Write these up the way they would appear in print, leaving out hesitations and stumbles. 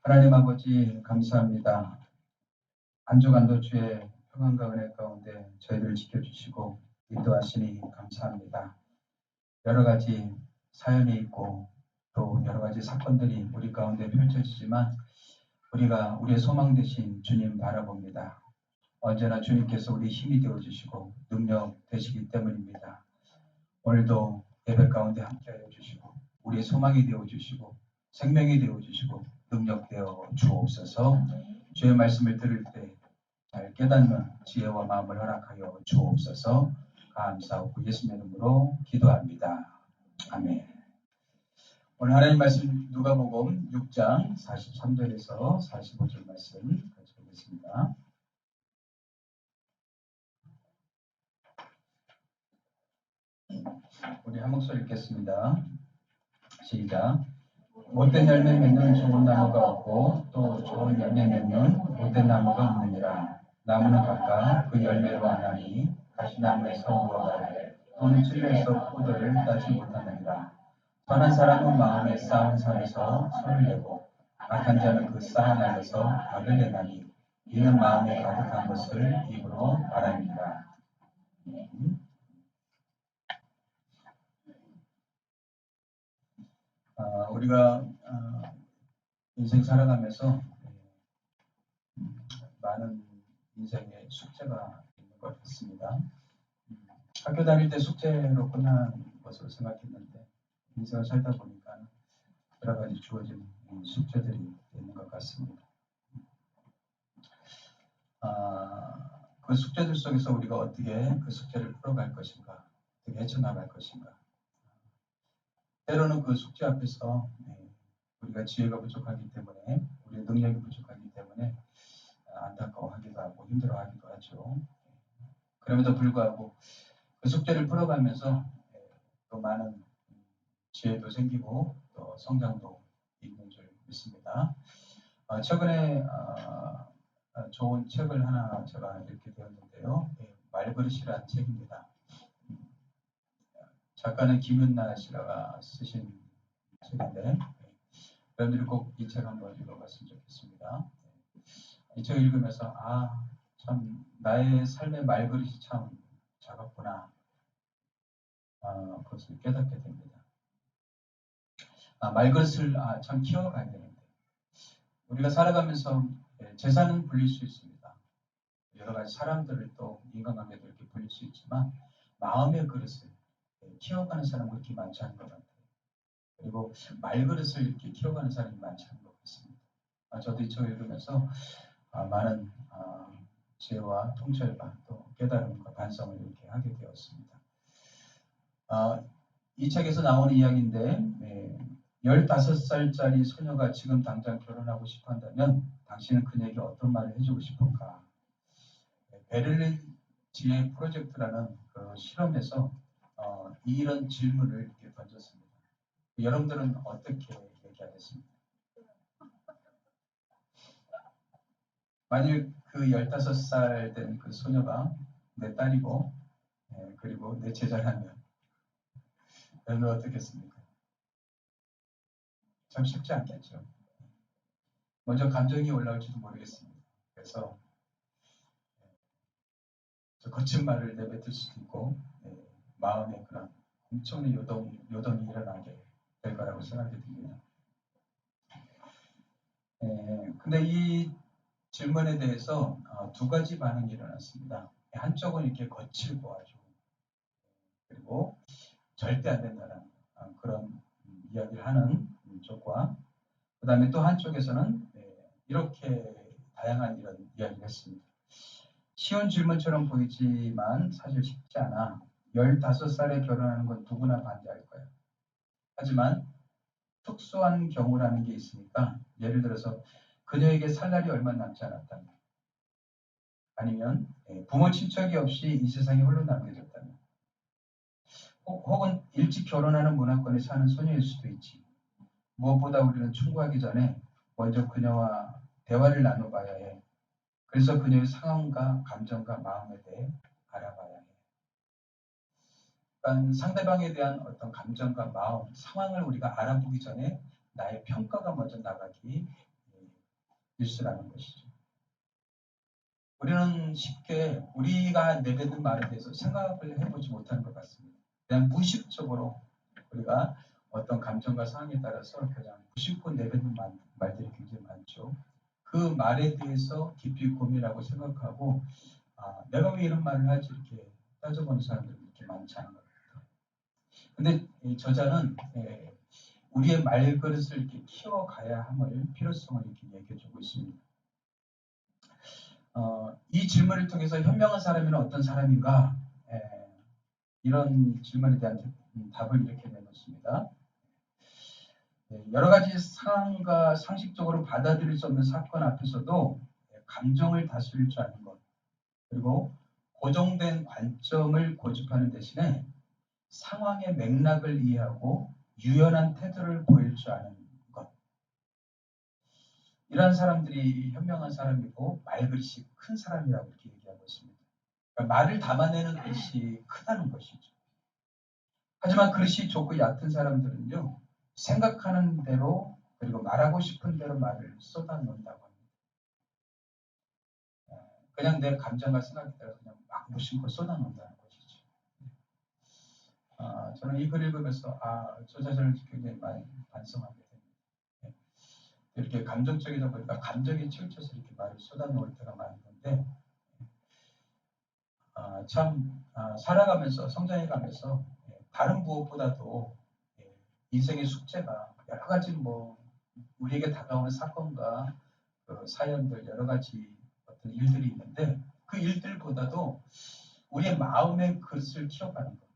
하나님 아버지 감사합니다. 한 주간도 주의 평안과 은혜 가운데 저희들을 지켜주시고 인도하시니 감사합니다. 여러 가지 사연이 있고 또 여러 가지 사건들이 우리 가운데 펼쳐지지만 우리가 우리의 소망 되신 주님 바라봅니다. 언제나 주님께서 우리 힘이 되어주시고 능력 되시기 때문입니다. 오늘도 예배 가운데 함께하여 주시고 우리의 소망이 되어주시고 생명이 되어주시고 능력 되어 주옵소서. 주의 말씀을 들을 때 잘 깨닫는 지혜와 마음을 허락하여 주옵소서. 감사하고 예수님의 이름으로 기도합니다. 아멘. 오늘 하나님 말씀 누가복음 6장 43절에서 45절 말씀 같이 보겠습니다. 우리 한 목소리 읽겠습니다. 시작. 못된 열매 맺는 좋은 나무가 없고 또 좋은 열매 맺는 못된 나무가 없느니라. 나무는 각각 그 열매로 아나니 가시나무에서 무화과를 또는 찔레에서 포도를 따지 못하느니라. 선한 사람은 마음에 쌓은 산에서 손을 내고 악한 자는 그 쌓은 안에서 악을 내나니 이는 마음에 가득한 것을 입으로 말합니다. 우리가 인생 살아가면서 많은 인생의 숙제가 있는 것 같습니다. 학교 다닐 때 숙제로 끝나는 것으로 생각했는데 인생을 살다 보니까 여러 가지 주어진 숙제들이 있는 것 같습니다. 그 숙제들 속에서 우리가 어떻게 그 숙제를 풀어갈 것인가, 어떻게 헤쳐나갈 것인가. 때로는 그 숙제 앞에서 우리가 지혜가 부족하기 때문에, 우리의 능력이 부족하기 때문에 안타까워하기도 하고 힘들어하기도 하죠. 그럼에도 불구하고 그 숙제를 풀어가면서 또 많은 지혜도 생기고 또 성장도 있는 줄 믿습니다. 최근에 좋은 책을 하나 제가 읽게 되었는데요. 말그릇이라는 책입니다. 작가는 김윤나 씨가 쓰신 책인데 여러분들이 꼭 이 책 한번 읽어봤으면 좋겠습니다. 이 책을 읽으면서 참 나의 삶의 말그릇이 참 작았구나. 그것을 깨닫게 됩니다. 말그릇을 참 키워가야 되는데 우리가 살아가면서 재산은 불릴 수 있습니다. 여러 가지 사람들을 또 인간관계도 이렇게 불릴 수 있지만 마음의 그릇을 키워가는 사람은 그렇게 많지 않은 것 같아요. 그리고 말그릇을 이렇게 키워가는 사람이 많지 않은 것 같습니다. 저도 이 책을 읽으면서 많은 지혜와 통찰과 또 깨달음과 반성을 이렇게 하게 되었습니다. 이 책에서 나오는 이야기인데 15살짜리 소녀가 지금 당장 결혼하고 싶어 한다면 당신은 그녀에게 어떤 말을 해주고 싶을까? 베를린 지혜 프로젝트라는 그 실험에서 이런 질문을 이렇게 던졌습니다. 여러분들은 어떻게 얘기하겠습니까? 만약 그 15살 된 그 소녀가 내 딸이고 그리고 내 제자라면 여러분 어떻겠습니까? 참 쉽지 않겠죠. 먼저 감정이 올라올지도 모르겠습니다. 그래서 거친 말을 내뱉을 수도 있고 마음에 그런 엄청난 요동이 일어나게 될 거라고 생각이 듭니다. 근데 이 질문에 대해서 두 가지 반응이 일어났습니다. 한쪽은 이렇게 거칠고 아주 그리고 절대 안 된다는 그런 이야기를 하는 쪽과 그 다음에 또 한쪽에서는 이렇게 다양한 이런 이야기를 했습니다. 쉬운 질문처럼 보이지만 사실 쉽지 않아. 15살에 결혼하는 건 누구나 반대할 거야. 하지만 특수한 경우라는 게 있으니까 예를 들어서 그녀에게 살 날이 얼마 남지 않았다면 아니면 부모 친척이 없이 이 세상에 홀로 남겨졌다면 혹은 일찍 결혼하는 문화권에 사는 소녀일 수도 있지. 무엇보다 우리는 충고하기 전에 먼저 그녀와 대화를 나눠봐야 해. 그래서 그녀의 상황과 감정과 마음에 대해 알아봐야 해. 그러니까 상대방에 대한 어떤 감정과 마음, 상황을 우리가 알아보기 전에 나의 평가가 먼저 나가기 뉴스라는 것이죠. 우리는 쉽게 우리가 내뱉는 말에 대해서 생각을 해보지 못하는 것 같습니다. 그냥 무의식적으로 우리가 어떤 감정과 상황에 따라서 그냥 무심코 내뱉는 말들이 굉장히 많죠. 그 말에 대해서 깊이 고민하고 생각하고 내가 왜 이런 말을 하지 이렇게 따져보는 사람들이 그렇게 많지 않은 것 같아요. 근데 이 저자는 우리의 말그릇을 이렇게 키워가야 함을 필요성을 이렇게 얘기해주고 있습니다. 이 질문을 통해서 현명한 사람이란 어떤 사람인가? 이런 질문에 대한 답을 이렇게 내놓습니다. 여러 가지 상황과 상식적으로 받아들일 수 없는 사건 앞에서도 감정을 다스릴 줄 아는 것, 그리고 고정된 관점을 고집하는 대신에 상황의 맥락을 이해하고 유연한 태도를 보일 줄 아는 것. 이러한 사람들이 현명한 사람이고 말그릇이 큰 사람이라고 이렇게 얘기하고 있습니다. 그러니까 말을 담아내는 그릇이 크다는 것이죠. 하지만 그릇이 좁고 얕은 사람들은요, 생각하는 대로 그리고 말하고 싶은 대로 말을 쏟아놓는다고 합니다. 그냥 내 감정과 생각에 따라 그냥 막 무심코 쏟아놓는다는 것이죠. 저는 이 글을 읽으면서 저 자신을 굉장히 많이 반성하게 됩니다. 이렇게 감정적이다 보니까 감정에 치우쳐서 이렇게 말을 쏟아놓을 때가 많은 건데 살아가면서 성장해가면서 다른 무엇보다도 인생의 숙제가 여러 가지 우리에게 다가오는 사건과 그 사연들 여러 가지 어떤 일들이 있는데 그 일들보다도 우리의 마음의 그릇을 키워가는 것,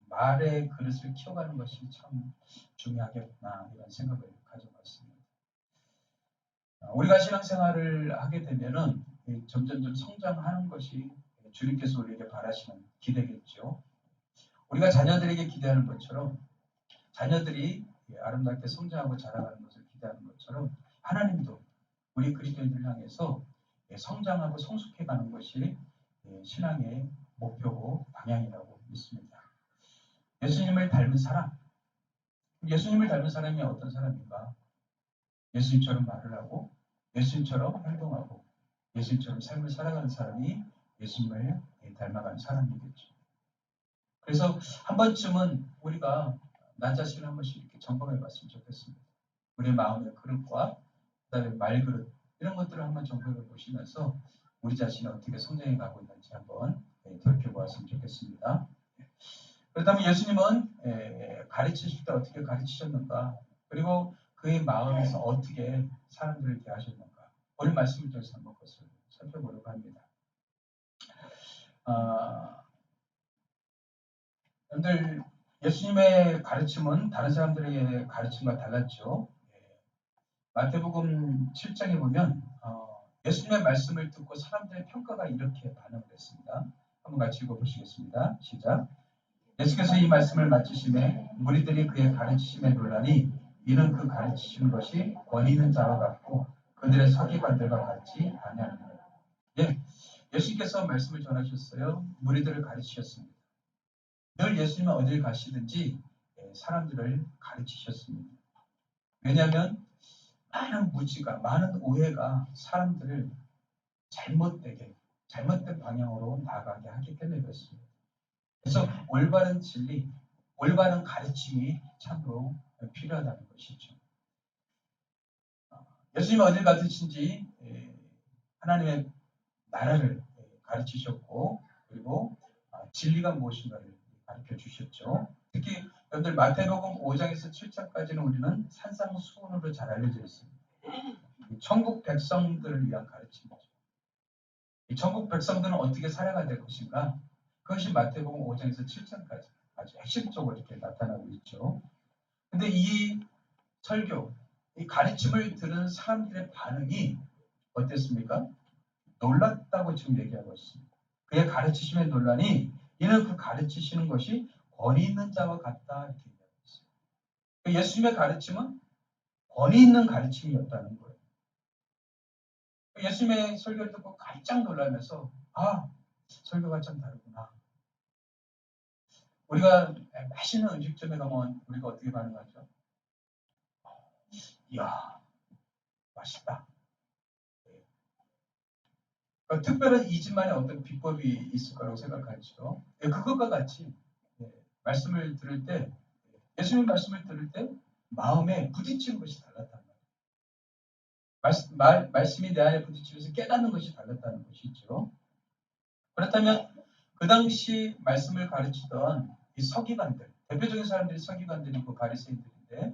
말의 그릇을 키워가는 것이 참 중요하겠구나 이런 생각을 가져봤습니다. 우리가 신앙생활을 하게 되면은 점점점 성장하는 것이 주님께서 우리에게 바라시는 기대겠죠. 우리가 자녀들에게 기대하는 것처럼 자녀들이 아름답게 성장하고 자라가는 것을 기대하는 것처럼 하나님도 우리 그리스도인들을 향해서 성장하고 성숙해가는 것이 신앙의 목표고 방향이라고 믿습니다. 예수님을 닮은 사람, 예수님을 닮은 사람이 어떤 사람인가? 예수님처럼 말을 하고 예수님처럼 행동하고 예수님처럼 삶을 살아가는 사람이 예수님을 닮아가는 사람이겠죠. 그래서 한 번쯤은 우리가 나 자신을 한 번씩 이렇게 점검해 봤으면 좋겠습니다. 우리의 마음의 그릇과 그다음에 말그릇 이런 것들을 한번 점검해 보시면서 우리 자신이 어떻게 성장해 가고 있는지 한번 돌이켜 보았으면 좋겠습니다. 그렇다면 예수님은 가르치실 때 어떻게 가르치셨는가? 그리고 그의 마음에서 어떻게 사람들을 대하셨는가? 오늘 말씀을 통해서 한번 그것을 살펴보려고 합니다. 여러분들 예수님의 가르침은 다른 사람들의 가르침과 달랐죠. 마태복음 7장에 보면 예수님의 말씀을 듣고 사람들의 평가가 이렇게 반응을 했습니다. 한번 같이 읽어보시겠습니다. 시작. 예수께서 이 말씀을 마치심에 무리들이 그의 가르치심에 놀라니 이는 그 가르치시는 것이 권위 있는 자와 같고 그들의 서기관들과 같지 아니하니라. 예수님께서 말씀을 전하셨어요. 무리들을 가르치셨습니다. 늘 예수님은 어딜 가시든지 사람들을 가르치셨습니다. 왜냐하면 많은 무지가, 많은 오해가 사람들을 잘못된 방향으로 나가게 하기 때문에 그렇습니다. 그래서 올바른 진리, 올바른 가르침이 참으로 필요하다는 것이죠. 예수님은 어딜 가르치신지 하나님의 나라를 가르치셨고 그리고 진리가 무엇인가를 가르쳐 주셨죠. 특히 여러분들 마태복음 5장에서 7장까지는 우리는 산상수훈으로 잘 알려져 있습니다. 천국 백성들을 위한 가르침이죠. 이 천국 백성들은 어떻게 살아가야 될 것인가? 그것이 마태복음 5장에서 7장까지 아주 핵심적으로 이렇게 나타나고 있죠. 근데 이 설교, 이 가르침을 들은 사람들의 반응이 어땠습니까? 놀랐다고 지금 얘기하고 있습니다. 그의 가르치심에 놀라니 이는 그 가르치시는 것이 권위 있는 자와 같다 이렇게 얘기하고 있어요. 예수님의 가르침은 권위 있는 가르침이었다는 거예요. 예수님의 설교를 듣고 깜짝 놀라면서 설교가 참 다르구나. 우리가 맛있는 음식점에 가면 우리가 어떻게 반응하죠? 이야, 맛있다. 특별한 이 집만의 어떤 비법이 있을 거라고 생각하죠. 그것과 같이 말씀을 들을 때, 예수님 말씀을 들을 때 마음에 부딪히는 것이 달랐단 말이에요. 말씀이 내 안에 부딪히면서 깨닫는 것이 달랐다는 것이죠. 그렇다면 그 당시 말씀을 가르치던 이 서기관들, 대표적인 사람들이 서기관들이고 바리새인들인데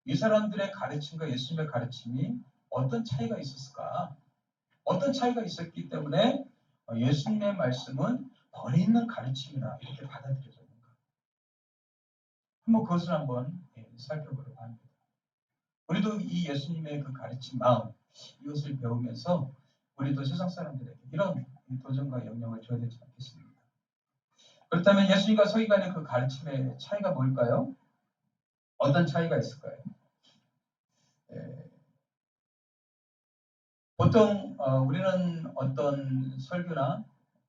이 사람들의 가르침과 예수님의 가르침이 어떤 차이가 있었을까? 어떤 차이가 있었기 때문에 예수님의 말씀은 권위 있는 가르침이다 이렇게 받아들여졌는가? 한번 그것을 한번 살펴보려고 합니다. 우리도 이 예수님의 그 가르침 마음 이것을 배우면서 우리도 세상 사람들에게 이런 도전과 영향을 줘야 되지 않겠습니까? 그렇다면 예수님과 서기관의 그 가르침의 차이가 뭘까요? 어떤 차이가 있을까요? 보통 우리는 어떤 설교나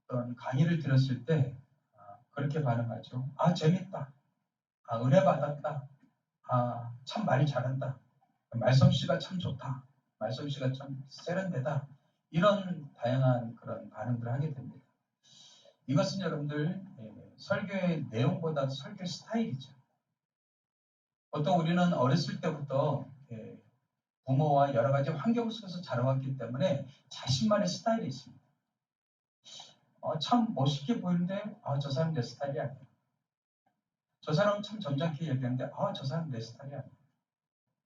어떤 강의를 들었을 때 그렇게 반응하죠. 아 재밌다. 아 은혜 받았다. 아 참 말 잘한다. 말솜씨가 참 좋다. 말솜씨가 참 세련되다. 이런 다양한 그런 반응들을 하게 됩니다. 이것은 여러분들 설교의 내용보다 설교 스타일이죠. 보통 우리는 어렸을 때부터 부모와 여러 가지 환경 속에서 자라왔기 때문에 자신만의 스타일이 있습니다. 참 멋있게 보이는데 저 사람 내 스타일이 아니야. 저 사람은 참 점잖게 얘기하는데 저 사람 내 스타일이 아니야.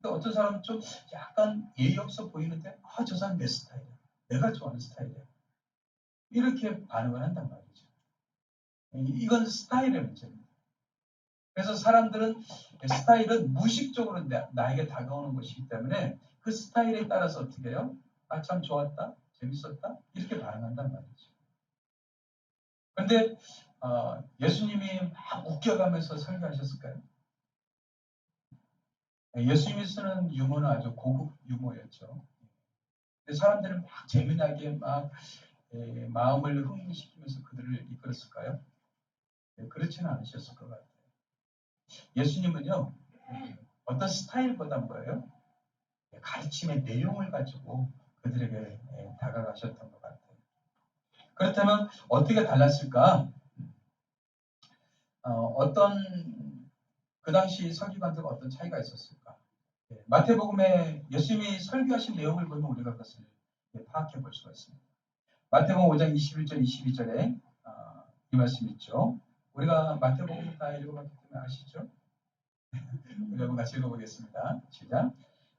근데 어떤 사람은 좀 약간 예의 없어 보이는데 저 사람 내 스타일이야. 내가 좋아하는 스타일이야. 이렇게 반응을 한단 말이죠. 이건 스타일의 문제입니다. 그래서 사람들은 스타일은 무의식적으로 나에게 다가오는 것이기 때문에 그 스타일에 따라서 어떻게 해요? 참 좋았다, 재밌었다 이렇게 반응한단 말이죠. 그런데 예수님이 막 웃겨가면서 설교하셨을까요? 예수님이 쓰는 유머는 아주 고급 유머였죠. 근데 사람들은 막 재미나게 막 마음을 흥분시키면서 그들을 이끌었을까요? 그렇지는 않으셨을 것 같아요. 예수님은요, 어떤 스타일보다 뭐예요? 가르침의 내용을 가지고 그들에게 다가가셨던 것 같아요. 그렇다면 어떻게 달랐을까? 어떤 그 당시 서기관들과 어떤 차이가 있었을까? 마태복음에 예수님이 설교하신 내용을 보면 우리가 그것을 파악해 볼 수가 있습니다. 마태복음 5장 21절 22절에 이 말씀 있죠. 우리가 마태복음 다 읽어봤기 때문에 아시죠? 우리 한번 같이 읽어보겠습니다. 시작.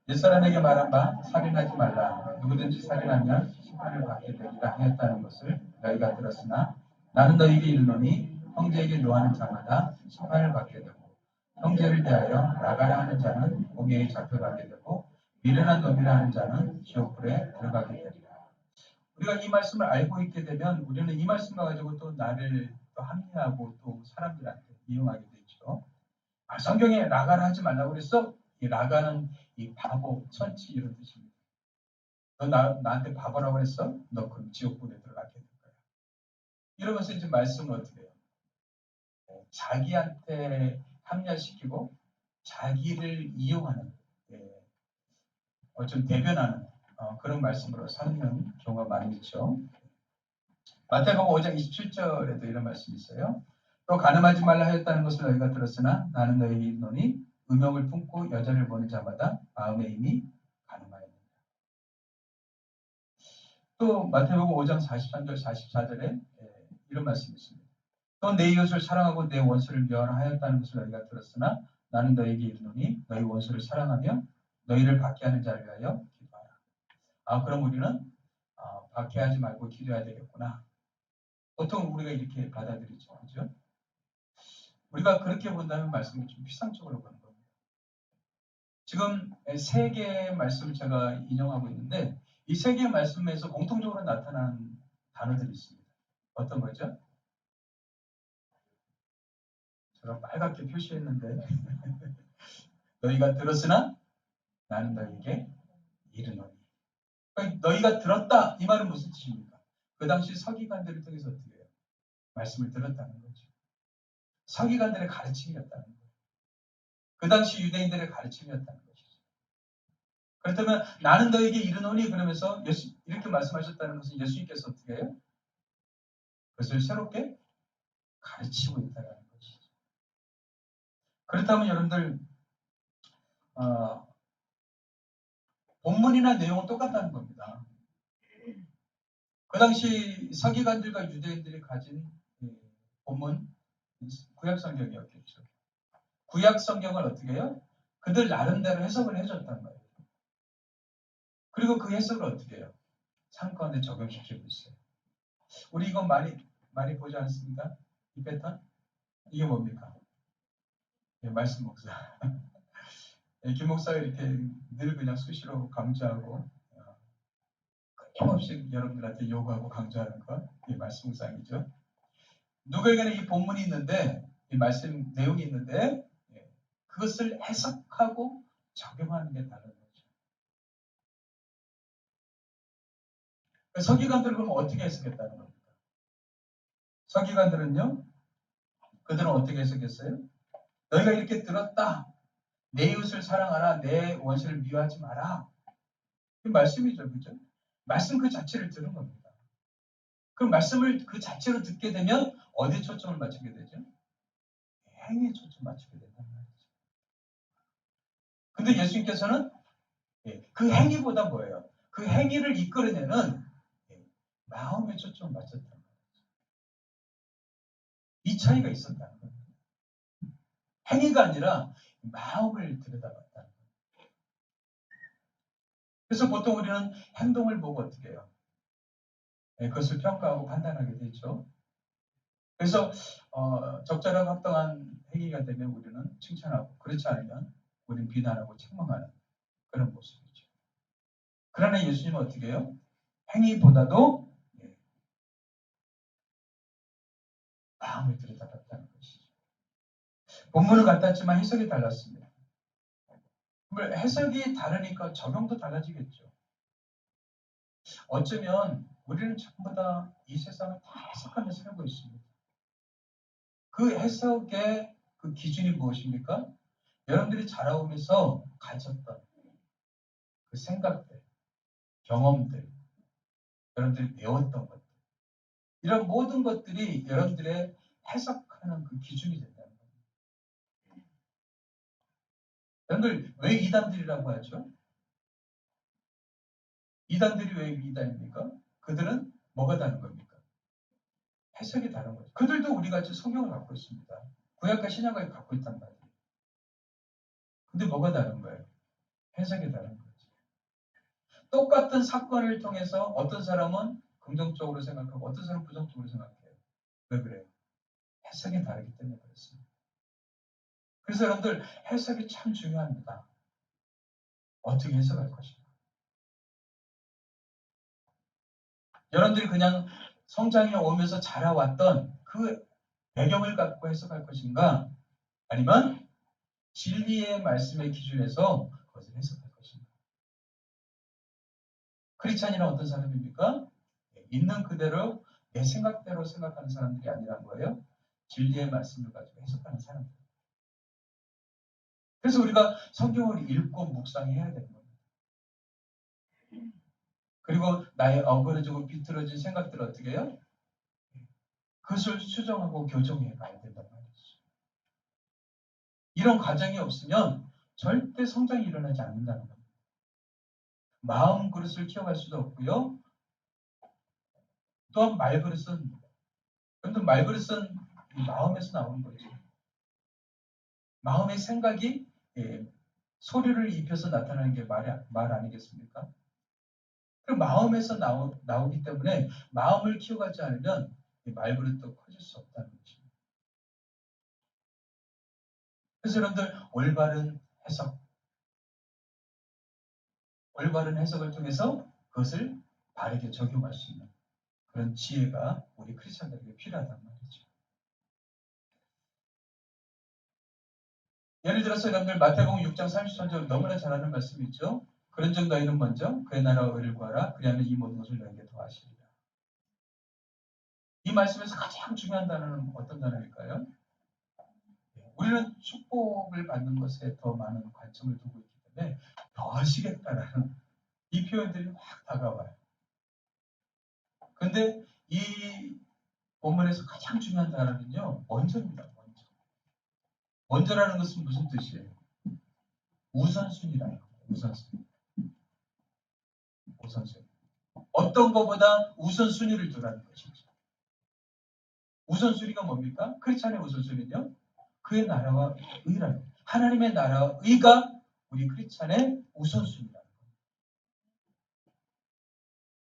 옛사람에게 말한 바 살인하지 말라. 누구든지 살인하면 심판을 받게 되리라 하였다는 것을 너희가 들었으나 나는 너희에게 이르노니 형제에게 노하는 자마다 심판을 받게 되고 형제를 대하여 나가려 하는 자는 공회에 잡혀가게 되고 미련한 놈이라 하는 자는 지옥불에 들어가게 되리라. 우리가 이 말씀을 알고 있게 되면 우리는 이 말씀을 가지고 또 나를 또 합리하고 또 사람들한테 이용하게 되죠. 성경에 라가를 하지 말라고 그랬어? 이 라가는 이 바보, 천치 이런 뜻입니다. 너 나한테 바보라고 했어? 너 그럼 지옥불에 들어가게 될 거야. 이러면서 이제 말씀을 어떻게 해요? 자기한테 합리화시키고 자기를 이용하는, 좀 대변하는 그런 말씀으로 삼는 경우가 많이 있죠. 마태복음 5장 27절에도 이런 말씀이 있어요. 또 간음하지 말라 하였다는 것을 너희가 들었으나 나는 너희에게 이르노니 음욕을 품고 여자를 보는 자마다 마음에 이미 간음하였느니라. 또 마태복음 5장 43절 44절에 이런 말씀이 있습니다. 또 내 이웃을 사랑하고 내 원수를 미워하라 하였다는 것을 너희가 들었으나 나는 너희에게 이르노니 너희 원수를 사랑하며 너희를 박해하는 자를 위하여 기도하라. 그럼 우리는 박해하지 말고 기도해야 되겠구나. 보통 우리가 이렇게 받아들이죠. 그죠? 우리가 그렇게 본다면 말씀을 좀 피상적으로 보는 겁니다. 지금 세 개의 말씀을 제가 인용하고 있는데 이 세 개의 말씀에서 공통적으로 나타나는 단어들이 있습니다. 어떤 거죠? 제가 빨갛게 표시했는데 너희가 들었으나 나는 너희에게 이르노니. 그러니까 너희가 들었다 이 말은 무슨 뜻입니까? 그 당시 서기관들을 통해서 어떻게 해요? 말씀을 들었다는 거죠. 서기관들의 가르침이었다는 거예요. 그 당시 유대인들의 가르침이었다는 것이죠. 그렇다면 나는 너에게 이르노니 그러면서 예수 이렇게 말씀하셨다는 것은 예수님께서 어떻게 해요? 그것을 새롭게 가르치고 있다는 것이죠. 그렇다면 여러분들 어, 본문이나 내용은 똑같다는 겁니다. 그 당시 서기관들과 유대인들이 가진 본문 구약 성경이었겠죠. 구약 성경을 어떻게 해요? 그들 나름대로 해석을 해줬단 말이에요. 그리고 그 해석을 어떻게 해요? 삶 가운데 적용시키고 있어요. 우리 이거 많이 보지 않습니까? 이 패턴? 이게 뭡니까? 예, 말씀 목사. 예, 김 목사가 이렇게 늘 그냥 수시로 강조하고 끊임없이 여러분들한테 요구하고 강조하는 것, 이 말씀 묵상이죠. 누구에게는 이 본문이 있는데, 이 말씀 내용이 있는데, 예, 그것을 해석하고 적용하는 게 다른 거죠. 서기관들은 그럼 어떻게 해석했다는 겁니까? 서기관들은요, 그들은 어떻게 해석했어요? 너희가 이렇게 들었다. 내 이웃을 사랑하라. 내 원수를 미워하지 마라. 그 말씀이죠, 그죠? 말씀 그 자체를 들은 겁니다. 그 말씀을 그 자체로 듣게 되면 어디에 초점을 맞추게 되죠? 행위에 초점 맞추게 된단 말이죠. 근데 예수님께서는 그 행위보다 뭐예요? 그 행위를 이끌어내는 마음에 초점을 맞췄단 말이죠. 이 차이가 있었다는 거예요. 행위가 아니라 마음을 들여다봤다는 거예요. 그래서 보통 우리는 행동을 보고 어떻게 해요? 그것을 평가하고 판단하게 되죠. 그래서 적절하고 합당한 행위가 되면 우리는 칭찬하고 그렇지 않으면 우리는 비난하고 책망하는 그런 모습이죠. 그러나 예수님은 어떻게 해요? 행위보다도 마음을 들여다봤다는 것이죠. 본문은 같았지만 해석이 달랐습니다. 해석이 다르니까 적용도 달라지겠죠. 어쩌면 우리는 전부 다 이 세상을 다 해석하면서 살고 있습니다. 그 해석의 그 기준이 무엇입니까? 여러분들이 자라오면서 가졌던 그 생각들, 경험들, 여러분들이 배웠던 것들, 이런 모든 것들이 여러분들의 해석하는 그 기준이 된다는 겁니다. 여러분들 왜 이단들이라고 하죠? 이단들이 왜 이단입니까? 그들은 뭐가 다른 겁니까? 해석이 다른 거죠. 그들도 우리 같이 성경을 갖고 있습니다. 구약과 신약을 갖고 있단 말이에요. 근데 뭐가 다른 거예요? 해석이 다른 거죠. 똑같은 사건을 통해서 어떤 사람은 긍정적으로 생각하고 어떤 사람은 부정적으로 생각해요. 왜 그래요? 해석이 다르기 때문에 그렇습니다. 그래서 여러분들 해석이 참 중요합니다. 어떻게 해석할 것인가. 여러분들이 그냥 성장해 오면서 자라왔던 그 배경을 갖고 해석할 것인가 아니면 진리의 말씀의 기준에서 그것을 해석할 것인가. 크리스찬이란 어떤 사람입니까? 있는 그대로 내 생각대로 생각하는 사람들이 아니란 거예요. 진리의 말씀을 가지고 해석하는 사람들. 그래서 우리가 성경을 읽고 묵상해야 되는 겁니다. 그리고 나의 어그러지고 비틀어진 생각들을 어떻게 해요? 그것을 수정하고 교정해 가야 된단 말이죠. 이런 과정이 없으면 절대 성장이 일어나지 않는다는 겁니다. 마음 그릇을 키워갈 수도 없고요. 또한 말그릇은, 그런데 말그릇은 마음에서 나오는 거죠. 마음의 생각이 소리를 입혀서 나타나는 게 말 아니겠습니까? 그 마음에서 나오기 때문에 마음을 키워가지 않으면 말그릇도 커질 수 없다는 것입니다. 그래서 여러분들 올바른 해석을 통해서 그것을 바르게 적용할 수 있는 그런 지혜가 우리 크리스천들에게 필요하단 말이죠. 예를 들어서 여러분들 마태복음 6장 33절 너무나 잘 아는 말씀이 있죠. 그런즉 너희는 먼저 그의 나라와 의를 구하라. 그리하면 이 모든 것을 너희에게 더하시리라. 이 말씀에서 가장 중요한 단어는 어떤 단어일까요? 우리는 축복을 받는 것에 더 많은 관점을 두고 있기 때문에 더하시겠다라는 이 표현들이 확 다가와요. 근데 이 본문에서 가장 중요한 단어는요, 먼저입니다. 먼저. 먼저라는 것은 무슨 뜻이에요? 우선순위라는 거예요. 우선순위. 우선순위. 어떤 것보다 우선순위를 두라는 것이죠. 우선순위가 뭡니까? 크리스찬의 우선순위는요, 그의 나라와 의라는 거예요. 하나님의 나라와 의가 우리 크리스찬의 우선순위라는 거예요.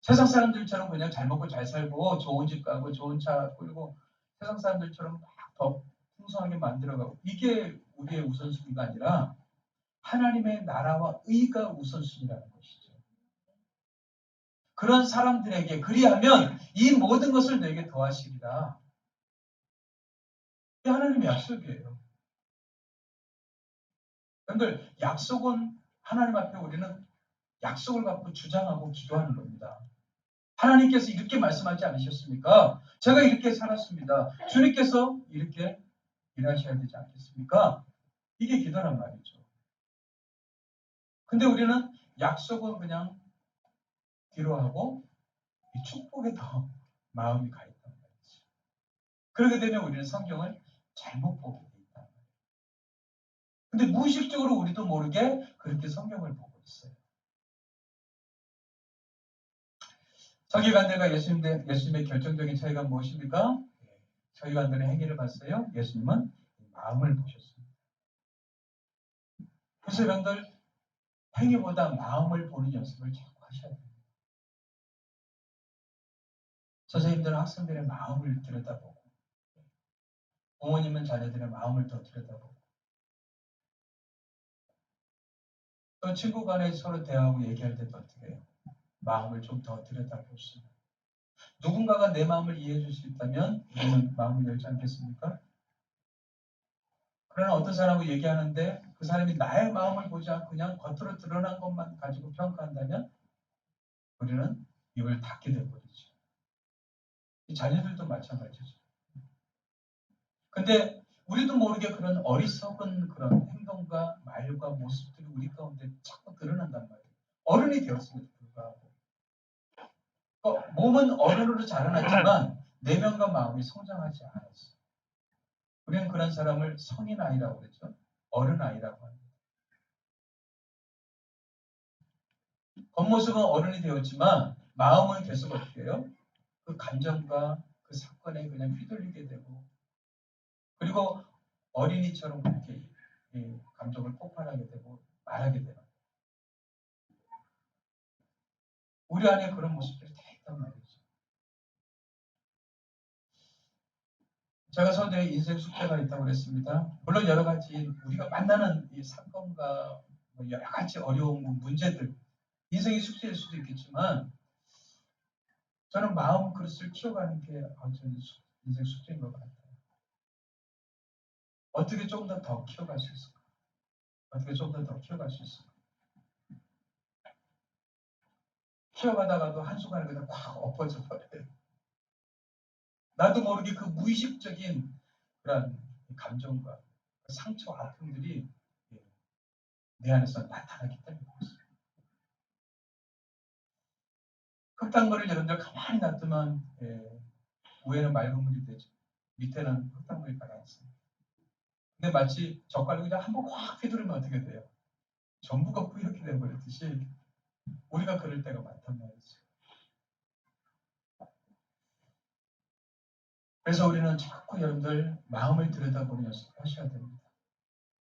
세상 사람들처럼 그냥 잘 먹고 잘 살고 좋은 집 가고 좋은 차 끌고 세상 사람들처럼 막 더 풍성하게 만들어가고 이게 우리의 우선순위가 아니라 하나님의 나라와 의가 우선순위라는 것이죠. 그런 사람들에게 그리하면 이 모든 것을 내게 더하시리라. 이게 하나님의 약속이에요. 그런데 약속은 하나님 앞에 우리는 약속을 갖고 주장하고 기도하는 겁니다. 하나님께서 이렇게 말씀하지 않으셨습니까? 제가 이렇게 살았습니다. 주님께서 이렇게 일하셔야 되지 않겠습니까? 이게 기도란 말이죠. 근데 우리는 약속은 그냥 뒤로 하고 이 축복에 더 마음이 가 있단 말이죠. 그렇게 되면 우리는 성경을 잘못 보게 돼 있단 말이에요. 근데 무의식적으로 우리도 모르게 그렇게 성경을 보고 있어요. 서기관들과 예수님의 결정적인 차이가 무엇입니까? 서기관들의 행위를 봤어요. 예수님은 마음을 보셨습니다. 그래서 여러분들 행위보다 마음을 보는 연습을 자꾸 하셔야 됩니다. 선생님들은 학생들의 마음을 들여다보고 부모님은 자녀들의 마음을 더 들여다보고 또 친구 간에 서로 대화하고 얘기할 때도 어떻게 해요? 마음을 좀 더 들여다볼 수 있는 누군가가 내 마음을 이해해 줄 수 있다면 우리는 마음을 열지 않겠습니까? 그러나 어떤 사람하고 얘기하는데 그 사람이 나의 마음을 보지 않고 그냥 겉으로 드러난 것만 가지고 평가한다면 우리는 입을 닫게 되어버리죠. 이 자녀들도 마찬가지죠. 근데 우리도 모르게 그런 어리석은 그런 행동과 말과 모습들이 우리 가운데 자꾸 드러난단 말이에요. 어른이 되었음에도 불구하고. 몸은 어른으로 자라났지만 내면과 마음이 성장하지 않았어요. 우리는 그런 사람을 성인 아이라고 그랬죠. 어른 아이라고 합니다. 겉모습은 어른이 되었지만 마음은 계속 어떻게 해요? 그 감정과 그 사건에 그냥 휘둘리게 되고 그리고 어린이처럼 그렇게 감정을 폭발하게 되고 말하게 되는 우리 안에 그런 모습들이 다 있단 말이죠. 제가 서두에 인생 숙제가 있다고 그랬습니다. 물론 여러 가지 우리가 만나는 이 사건과 뭐 여러 가지 어려운 문제들 인생의 숙제일 수도 있겠지만 저는 마음 그릇을 키워가는 게 저는 인생 숙제인 것 같아요. 어떻게 좀 더 키워갈 수 있을까? 어떻게 좀 더 키워갈 수 있을까? 키워가다가도 한순간에 그냥 확 엎어져 버려요. 나도 모르게 그 무의식적인 그런 감정과 상처, 아픔들이 내 안에서 나타나기 때문에 그렇습니다. 흙탕물을 여러분들 가만히 놔두면 위에는 맑은 물이 되죠. 밑에는 흙탕물이 가라앉습니다. 근데 마치 젓갈로 그냥 한번 확 휘두르면 어떻게 돼요? 전부가 뿌옇게 되어버렸듯이 우리가 그럴 때가 많단 말이죠. 그래서 우리는 자꾸 여러분들 마음을 들여다보는 연습을 하셔야 됩니다.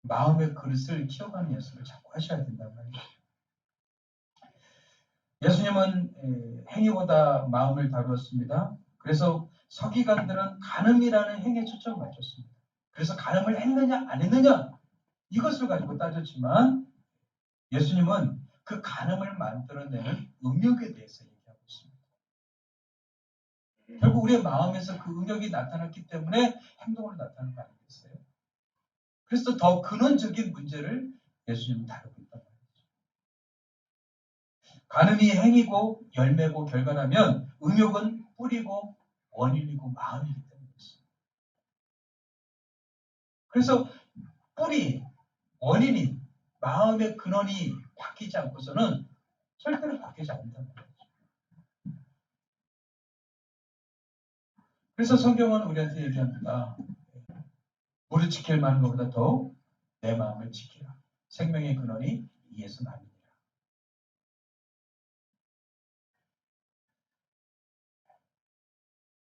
마음의 그릇을 키워가는 연습을 자꾸 하셔야 된단 말이죠. 예수님은 행위보다 마음을 다루었습니다. 그래서 서기관들은 간음이라는 행위에 초점을 맞췄습니다. 그래서 간음을 했느냐 안 했느냐 이것을 가지고 따졌지만 예수님은 그 간음을 만들어내는 음욕에 대해서 얘기하고 있습니다. 결국 우리의 마음에서 그 음욕이 나타났기 때문에 행동으로 나타나는 거 아니겠어요? 그래서 더 근원적인 문제를 예수님은 다루고 있단 말이죠. 간음이 행위고 열매고 결과라면 음욕은 뿌리고 원인이고 마음이기 때문에 그렇습니다. 그래서 뿌리, 원인이, 마음의 근원이 바뀌지 않고서는 절대로 바뀌지 않는다는 거죠. 그래서 성경은 우리한테 얘기합니다. 무릇 지킬 만한 것보다 더욱 내 마음을 지키라. 생명의 근원이 이에서 나니라.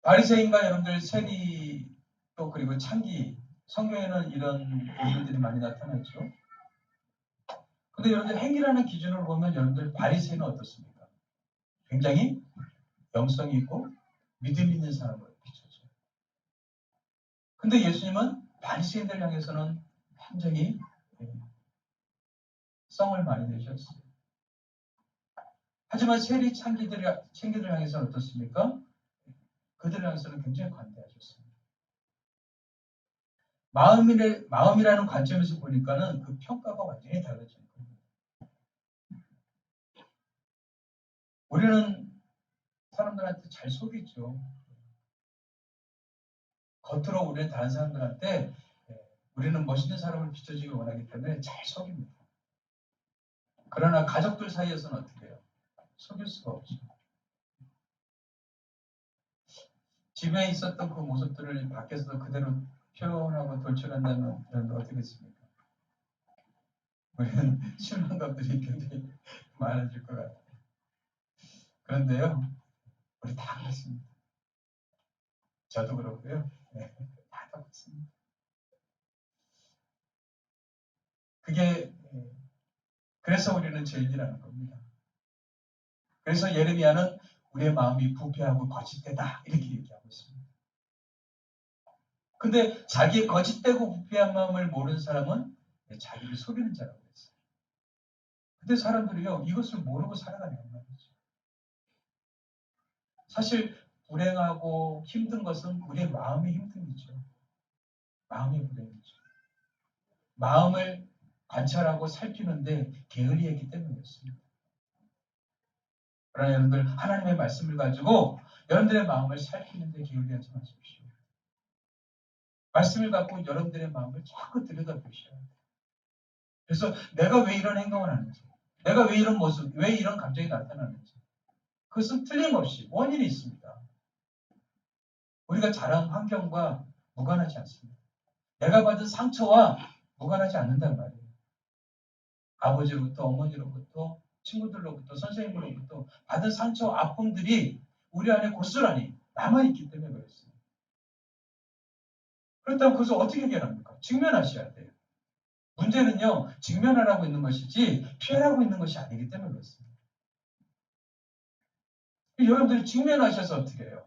바리새인과 여러분들 세리 또 그리고 창기, 성경에는 이런 인물들이 많이 나타났죠. 근데 여러분들 행위라는 기준으로 보면 여러분들 바리새인은 어떻습니까? 굉장히 영성이 있고 믿음 있는 사람으로 비춰져요. 근데 예수님은 바리새인들 향해서는 굉장히 성을 많이 내셨어요. 하지만 세리 창기들 향해서는 어떻습니까? 그들 향해서는 굉장히 관대하셨습니다. 마음이라는 관점에서 보니까는 그 평가가 완전히 달라지는 겁니다. 우리는 사람들한테 잘 속이죠. 겉으로 우리는 다른 사람들한테 우리는 멋있는 사람을 비춰주기 원하기 때문에 잘 속입니다. 그러나 가족들 사이에서는 어떻게 해요? 속일 수가 없죠. 집에 있었던 그 모습들을 밖에서도 그대로 표현하고 돌출한다면 여러분 어떻겠습니까? 우리는 실망감들이 굉장히 많아질 것 같아요. 그런데요, 우리 다 그렇습니다. 저도 그렇고요. 네, 다 똑같습니다. 그게 그래서 우리는 죄인이라는 겁니다. 그래서 예레미야는 우리의 마음이 부패하고 거짓되다 이렇게 얘기하고 있습니다. 근데 자기의 거짓되고 부패한 마음을 모르는 사람은 자기를 속이는 자라고 했어요. 근데 사람들이요 이것을 모르고 살아가는 말이죠. 사실 불행하고 힘든 것은 우리의 마음의 힘듦이죠. 마음의 불행이죠. 마음을 관찰하고 살피는데 게을리했기 때문이었습니다. 그러나 여러분들 하나님의 말씀을 가지고 여러분들의 마음을 살피는데 게을리하지 마십시오. 말씀을 갖고 여러분들의 마음을 자꾸 들여다보셔야 돼요. 그래서 내가 왜 이런 행동을 하는지, 내가 왜 이런 모습, 왜 이런 감정이 나타나는지 그것은 틀림없이 원인이 있습니다. 우리가 자란 환경과 무관하지 않습니다. 내가 받은 상처와 무관하지 않는단 말이에요. 아버지로부터 어머니로부터 친구들로부터 선생님으로부터 받은 상처 아픔들이 우리 안에 고스란히 남아있기 때문에 그렇습니다. 그렇다면 그것을 어떻게 해결합니까? 직면하셔야 돼요. 문제는요 직면하라고 있는 것이지 피하라고 있는 것이 아니기 때문에 그렇습니다. 여러분들이 직면하셔서 어떻게 해요?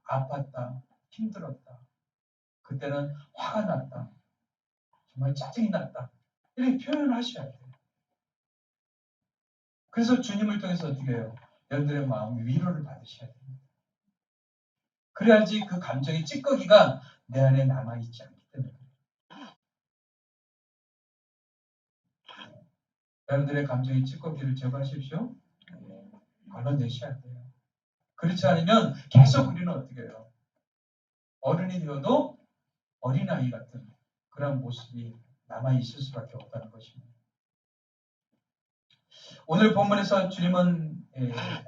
아팠다, 힘들었다, 그때는 화가 났다, 정말 짜증이 났다 이렇게 표현을 하셔야 돼요. 그래서 주님을 통해서 어떻게 해요? 여러분들의 마음 위로를 받으셔야 됩니다. 그래야지 그 감정의 찌꺼기가 내 안에 남아있지 않기 때문에. 여러분들의 감정의 찌꺼기를 제거하십시오. 걸러내셔야 돼요. 그렇지 않으면 계속 우리는 어떻게 해요? 어른이 되어도 어린아이 같은 그런 모습이 남아있을 수밖에 없다는 것입니다. 오늘 본문에서 주님은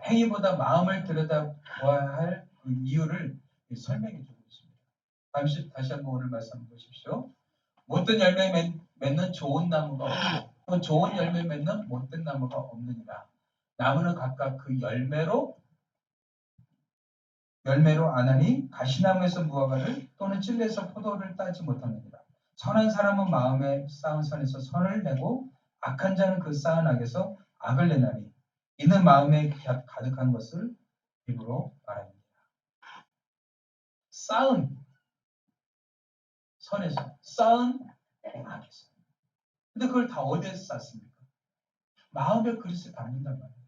행위보다 마음을 들여다봐야 할 그 이유를 설명해 주고 있습니다. 다시 한번 오늘 말씀 보십시오. 못된 열매 맺는 좋은 나무가 없고 좋은 열매 맺는 못된 나무가 없느니라. 나무는 각각 그 열매로 아나니 가시나무에서 무화과를 또는 찔레에서 포도를 따지 못하느니라. 선한 사람은 마음에 쌓은 선에서 선을 내고 악한 자는 그 쌓은 악에서 악을 내나니 이는 마음에 가득한 것을 입으로 말합니다. 쌓은 선에서 쌓은 악에서. 근데 그걸 다 어디에서 쌓습니까? 마음의 그릇에 담는단 말이에요.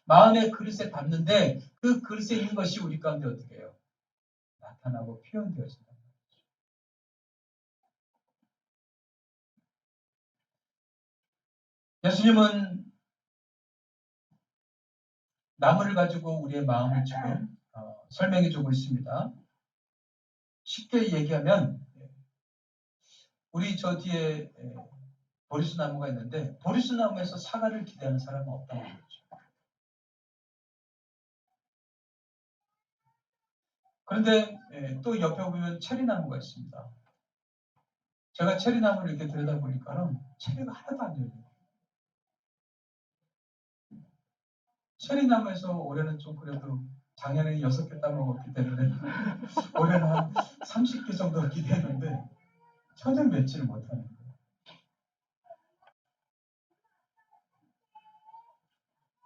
마음의 그릇에 담는데 그 그릇에 있는 것이 우리 가운데 어떻게 해요? 나타나고 표현되어진단 말이죠. 예수님은 나무를 가지고 우리의 마음을 지금 설명해 주고 있습니다. 쉽게 얘기하면 우리 저 뒤에 보리수 나무가 있는데 보리수 나무에서 사과를 기대하는 사람은 없다는 거죠. 그런데 또 옆에 보면 체리나무가 있습니다. 제가 체리나무를 이렇게 들여다보니까는 체리가 하나도 안 열려요. 체리나무에서 올해는 좀 그래도 작년에 6개 따먹었기 때문에 올해는 한 30개 정도 기대했는데 전혀 맺지를 못하는 거예요.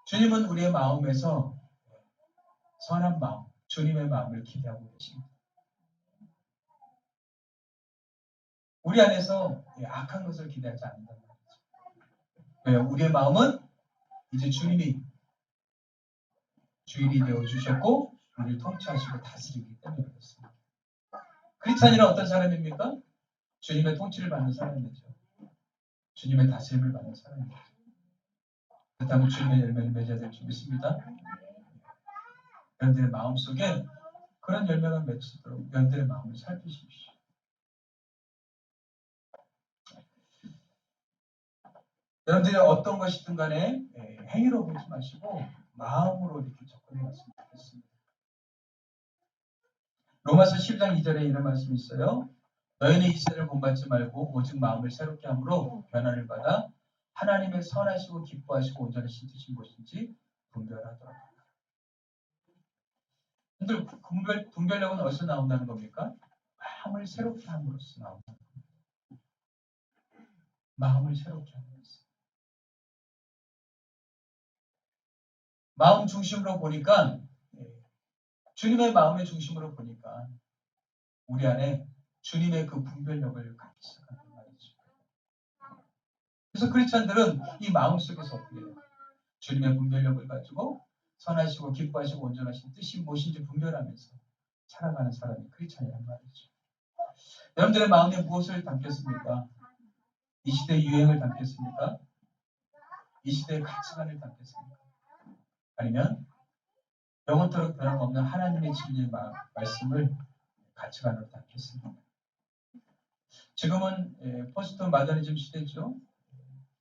주님은 우리의 마음에서 선한 마음, 주님의 마음을 기대하고 계십니다. 우리 안에서 악한 것을 기대하지 않는다는 말이죠. 왜요? 우리의 마음은 이제 주님이 주인이 되어주셨고 우리를 통치하시고 다스리기 때문에 그렇습니다. 크리스찬이는 어떤 사람입니까? 주님의 통치를 받는 사람이죠. 주님의 다스림을 받는 사람이죠. 그렇다면 주님의 열매를 맺어야 될 줄 믿습니다. 여러분들의 마음속에 그런 열매가 맺히도록 여러분들의 마음을 살피십시오. 여러분들이 어떤 것이든 간에 행위로 보지 마시고 마음으로 이렇게 접근해 왔으면 좋겠습니다. 로마서 10장 2절에 이런 말씀이 있어요. 너희는 이 세를 본받지 말고 오직 마음을 새롭게 함으로 변화를 받아 하나님의 선하시고 기뻐하시고 온전하신 뜻이 무엇인지 분별하도록. 근데 분별력은 어디서 나온다는 겁니까? 마음을 새롭게 함으로써 나온다. 마음을 새롭게 함으로써. 마음 중심으로 보니까 주님의 마음의 중심으로 보니까 우리 안에 주님의 그 분별력을 갖기 시작한단 말이죠. 그래서 크리스찬들은 이 마음 속에서 어떻게 해요? 주님의 분별력을 가지고 선하시고 기뻐하시고 온전하신 뜻이 무엇인지 분별하면서 살아가는 사람이 크리스찬이란 말이죠. 여러분들의 마음에 무엇을 담겠습니까? 이 시대의 유행을 담겠습니까? 이 시대의 가치관을 담겠습니까? 아니면 영원토록 변함없는 하나님의 진리의 말씀을 가치관으로 담겠습니까? 지금은 포스트 마더니즘 시대죠.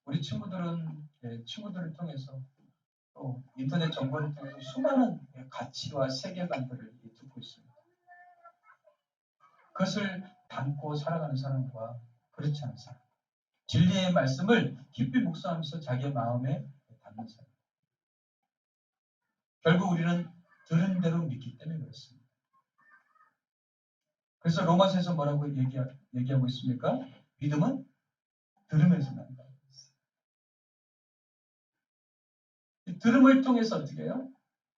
우리 친구들은 친구들을 통해서 또 인터넷 정보를 통해서 수많은 가치와 세계관들을 듣고 있습니다. 그것을 담고 살아가는 사람과 그렇지 않은 사람. 진리의 말씀을 깊이 묵상하면서 자기의 마음에 담는 사람. 결국 우리는 들은 대로 믿기 때문에 그렇습니다. 그래서 로마서에서 뭐라고 얘기하고 있습니까? 믿음은 들음에서 난다. 들음을 통해서 어떻게 해요?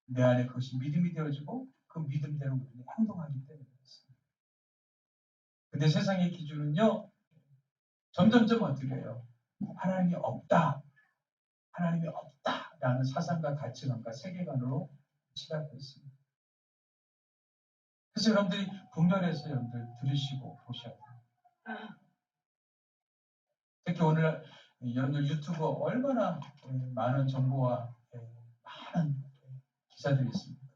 내 안에 그것이 믿음이 되어지고 그 믿음대로 우리는 행동하기 때문에 그렇습니다. 근데 세상의 기준은요, 점점점 어떻게 해요? 하나님이 없다. 하나님이 없다라는 사상과 가치관과 세계관으로 치닫고 있습니다. 그래서 여러분들이 분별해서 여러분들 들으시고 보셔야 돼요. 특히 오늘 여러분들 유튜브 얼마나 많은 정보와 많은 기사들이 있습니다.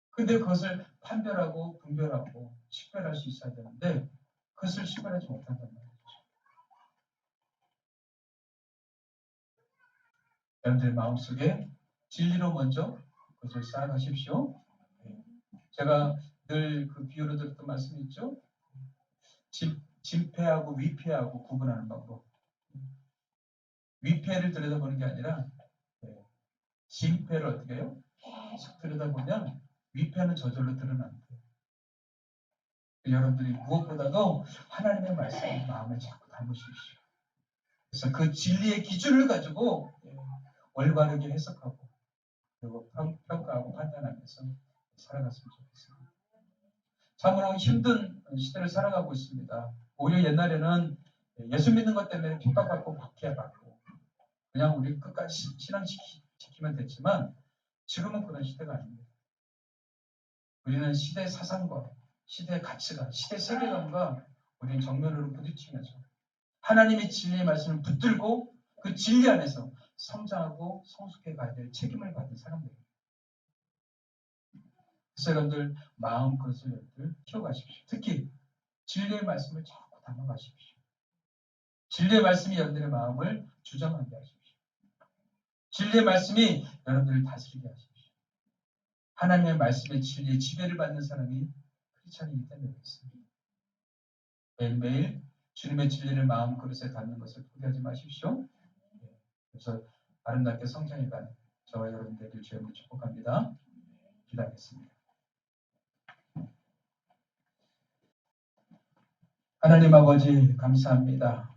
근데 그것을 판별하고 분별하고 식별할 수 있어야 되는데 그것을 식별하지 못한단 말이죠. 여러분들의 마음속에 진리로 먼저 그것을 쌓아가십시오. 제가 늘 그 비유로 들었던 말씀이 있죠. 진폐하고 위폐하고 구분하는 방법. 위폐를 들여다보는 게 아니라 진폐를 어떻게 해요? 계속 들여다보면 위폐는 저절로 드러납니다. 여러분들이 무엇보다도 하나님의 말씀을 마음에 자꾸 담으십시오. 그래서 그 진리의 기준을 가지고 올바르게 해석하고 그리고 평가하고 판단하면서 살아갔으면 좋겠습니다. 참으로 힘든 시대를 살아가고 있습니다. 오히려 옛날에는 예수 믿는 것 때문에 핍박받고 박해받고 그냥 우리 끝까지 신앙 지키면 됐지만 지금은 그런 시대가 아닙니다. 우리는 시대 사상과 시대 가치관, 시대 세계관과 우리는 정면으로 부딪히면서 하나님의 진리의 말씀을 붙들고 그 진리 안에서 성장하고 성숙해 가야 될 책임을 받은 사람들입니다. 그래서 여러분들 마음 그릇을 여러분들 키워가십시오. 특히 진리의 말씀을 자꾸 담아가십시오. 진리의 말씀이 여러분들의 마음을 주장하게 하십시오. 진리의 말씀이 여러분들을 다스리게 하십시오. 하나님의 말씀의 진리의 지배를 받는 사람이 크리스찬이기 때문에 그렇습니다. 매일매일 주님의 진리를 마음 그릇에 담는 것을 포기하지 마십시오. 그래서 아름답게 성장해가는 저와 여러분들을 주님을 축복합니다. 기도하겠습니다. 하나님 아버지 감사합니다.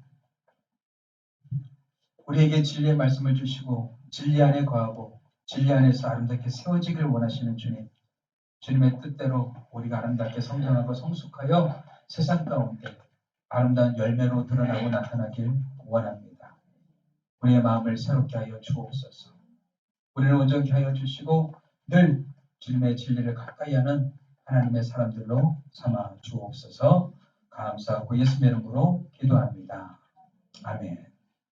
우리에게 진리의 말씀을 주시고 진리 안에 거하고 진리 안에서 아름답게 세워지길 원하시는 주님. 주님의 뜻대로 우리가 아름답게 성장하고 성숙하여 세상 가운데 아름다운 열매로 드러나고 나타나길 원합니다. 우리의 마음을 새롭게 하여 주옵소서. 우리를 온전히 하여 주시고 늘 주님의 진리를 가까이 하는 하나님의 사람들로 삼아 주옵소서. 감사하고 예수님의 이름으로 기도합니다. 아멘.